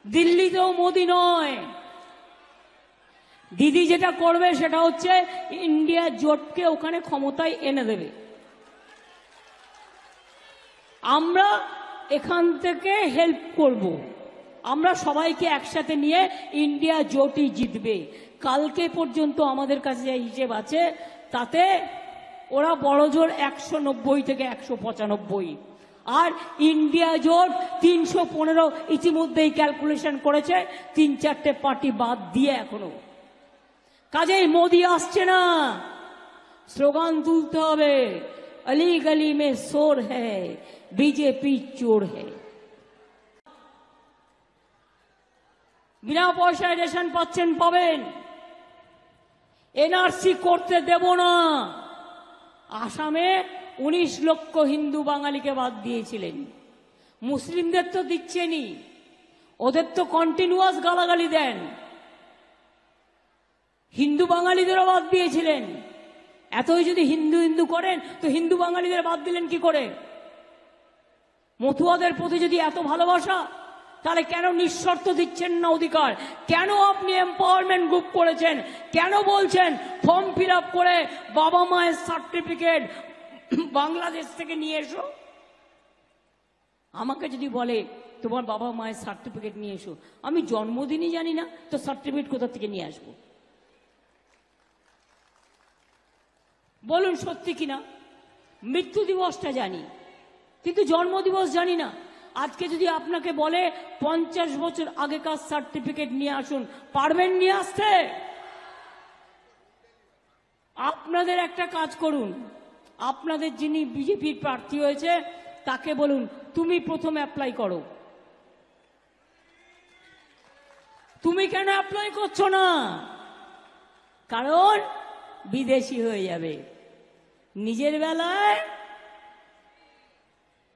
দিল্লিতেও মোদি নয়। দিদি যেটা করবে সেটা হচ্ছে ইন্ডিয়া জোটকে ওখানে ক্ষমতায় এনে দেবে। আমরা এখান থেকে হেল্প করব, আমরা সবাইকে একসাথে নিয়ে ইন্ডিয়া জোটই জিতবে। কালকে পর্যন্ত আমাদের কাছে যে হিসেব আছে তাতে ওরা বড় জোর 190 থেকে 195, আর ইন্ডিয়া জোট 315 ইতিমধ্যেই ক্যালকুলেশন করেছে, 3-4টে পার্টি বাদ দিয়ে। এখনো কাজেই মোদি আসছে না, স্লোগান তুলতে হবে, अली गली में शोर है, बीजेपी चोर है। বিনা পয়সায় রেশন পাচ্ছেন, পাবেন। এনআরসি করতে দেব না। আসামে 19 লক্ষ হিন্দু বাঙালিকে বাদ দিয়েছিলেন, মুসলিমদের তো দিচ্ছেনই, ওদের তো কন্টিনিউয়াস গালাগালি দেন। হিন্দু বাঙালিদেরও বাদ দিয়েছিলেন। এতই যদি হিন্দু হিন্দু করেন তো হিন্দু বাঙালিদের বাদ দিলেন কি করে? মতুয়াদের প্রতি যদি এত ভালোবাসা, তাহলে কেন নিঃশর্ত দিচ্ছেন না অধিকার? কেন আপনি এম্পাওয়ারমেন্ট গ্রুপ করেছেন? কেন বলছেন ফর্ম ফিল আপ করে বাবা মায়ের সার্টিফিকেট বাংলাদেশ থেকে নিয়ে এসো? আমাকে যদি বলে তোমার বাবা মায়ের সার্টিফিকেট নিয়ে এসো, আমি জন্মদিনই জানি না তো সার্টিফিকেট কোথা থেকে নিয়ে আসবো? বলুন সত্যি কিনা? মৃত্যু দিবসটা জানি, কিন্তু জন্মদিবস জানি না। আজকে যদি আপনাকে বলে 50 বছর আগেকার সার্টিফিকেট নিয়ে আসুন, পারবেন নিয়ে আসতে? আপনাদের একটা কাজ করুন, আপনাদের যিনি বিজেপির প্রার্থী হয়েছে তাকে বলুন তুমি প্রথম অ্যাপ্লাই করো। তুমি কেন অ্যাপ্লাই করছো না? কারণ বিদেশি হয়ে যাবে। নিজের বেলায়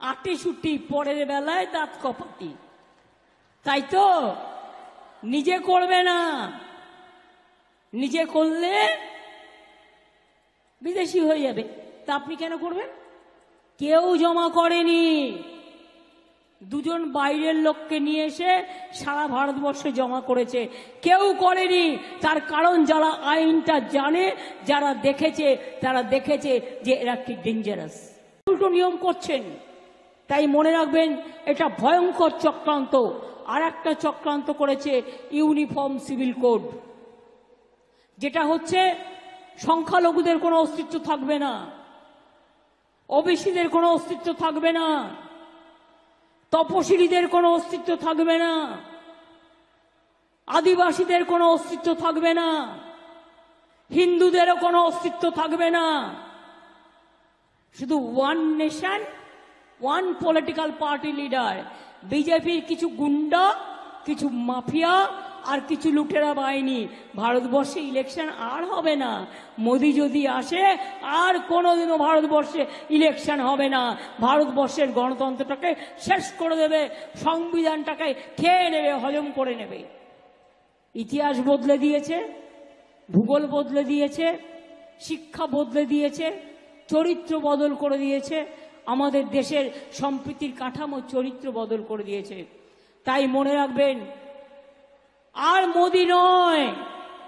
আটি সুটি, পরের বেলায় দাঁত কপাটি, তাই তো? নিজে করবে না, নিজে করলে বিদেশি হয়ে যাবে। তা আপনি কেন করবেন? কেউ জমা করেনি, দুজন বাইরের লোককে নিয়ে এসে সারা ভারতবর্ষে জমা করেছে, কেউ করেনি। তার কারণ যারা আইনটা জানে, যারা দেখেছে, তারা দেখেছে যে এরা কি ডেঞ্জারাস। উল্টো নিয়ম করছেন, তাই মনে রাখবেন এটা ভয়ঙ্কর চক্রান্ত। আর একটা চক্রান্ত করেছে ইউনিফর্ম সিভিল কোড, যেটা হচ্ছে সংখ্যালঘুদের কোনো অস্তিত্ব থাকবে না, ওবিসিদের কোনো অস্তিত্ব থাকবে না, তপশিলীদের কোনো অস্তিত্ব থাকবে না, আদিবাসীদের কোনো অস্তিত্ব থাকবে না, হিন্দুদেরও কোনো অস্তিত্ব থাকবে না। শুধু one nation, one political party leader. বিজেপির কিছু গুন্ডা, কিছু মাফিয়া আর কিছু লুটেরা বাহিনী। ভারতবর্ষে ইলেকশন আর হবে না। মোদি যদি আসে আর কোনোদিনও ভারতবর্ষে ইলেকশন হবে না। ভারতবর্ষের গণতন্ত্রটাকে শেষ করে দেবে, সংবিধানটাকে খেয়ে নেবে, হজম করে নেবে। ইতিহাস বদলে দিয়েছে, ভূগোল বদলে দিয়েছে, শিক্ষা বদলে দিয়েছে, চরিত্র বদল করে দিয়েছে, আমাদের দেশের সম্প্রীতির কাঠামো চরিত্র বদল করে দিয়েছে। তাই মনে রাখবেন, আর মোদি নয়,